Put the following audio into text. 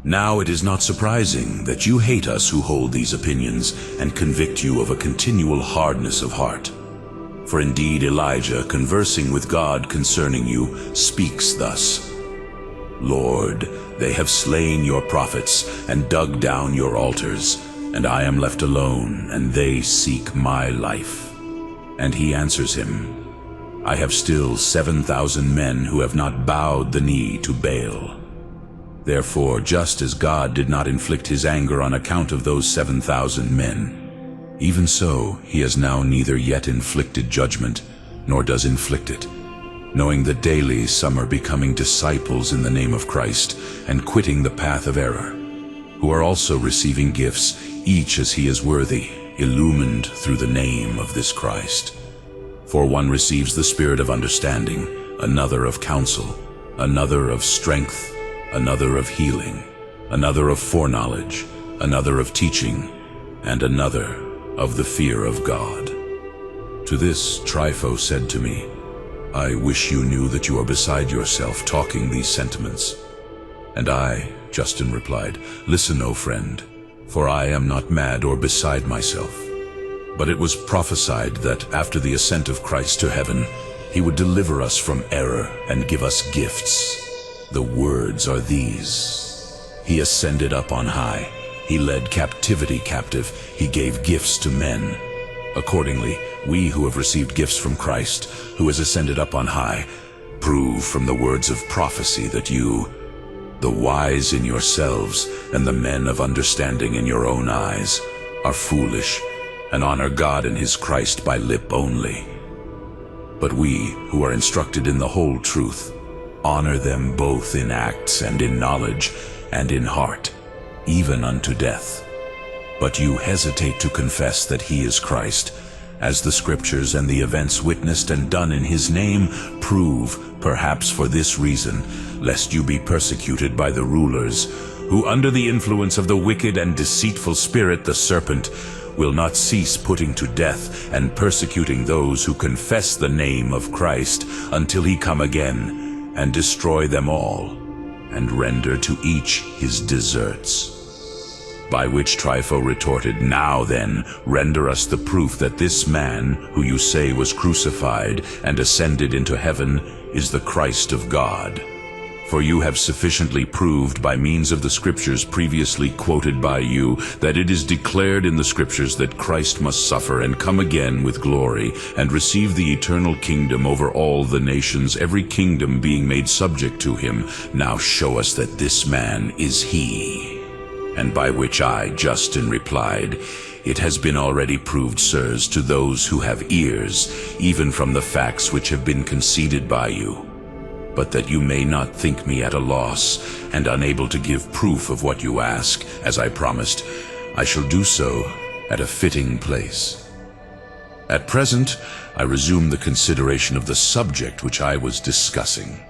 Now it is not surprising that you hate us who hold these opinions and convict you of a continual hardness of heart. For indeed Elijah, conversing with God concerning you, speaks thus, Lord, they have slain your prophets and dug down your altars, and I am left alone, and they seek my life. And he answers him, I have still 7,000 men who have not bowed the knee to Baal. Therefore, just as God did not inflict his anger on account of those 7,000 men, even so he has now neither yet inflicted judgment, nor does inflict it, knowing that daily some are becoming disciples in the name of Christ and quitting the path of error, who are also receiving gifts, each as he is worthy, illumined through the name of this Christ. For one receives the spirit of understanding, another of counsel, another of strength, another of healing, another of foreknowledge, another of teaching, and another of the fear of God. To this Trypho said to me, I wish you knew that you are beside yourself talking these sentiments. And I, Justin, replied, Listen, O friend, for I am not mad or beside myself. But it was prophesied that after the ascent of Christ to heaven, he would deliver us from error and give us gifts. The words are these, He ascended up on high, He led captivity captive, He gave gifts to men. Accordingly, we who have received gifts from Christ, who has ascended up on high, prove from the words of prophecy that you, the wise in yourselves and the men of understanding in your own eyes, are foolish, and honor God and His Christ by lip only. But we, who are instructed in the whole truth, honor them both in acts and in knowledge and in heart, even unto death. But you hesitate to confess that He is Christ, as the Scriptures and the events witnessed and done in His name prove, perhaps for this reason, lest you be persecuted by the rulers, who under the influence of the wicked and deceitful spirit, the serpent, will not cease putting to death and persecuting those who confess the name of Christ until He come again, and destroy them all, and render to each his deserts. By which Trypho retorted, Now then, render us the proof that this man, who you say was crucified and ascended into heaven, is the Christ of God. For you have sufficiently proved by means of the Scriptures previously quoted by you, that it is declared in the Scriptures that Christ must suffer and come again with glory, and receive the eternal kingdom over all the nations, every kingdom being made subject to him. Now show us that this man is he. And by which I, Justin, replied, It has been already proved, sirs, to those who have ears, even from the facts which have been conceded by you. But that you may not think me at a loss, and unable to give proof of what you ask, as I promised, I shall do so at a fitting place. At present, I resume the consideration of the subject which I was discussing.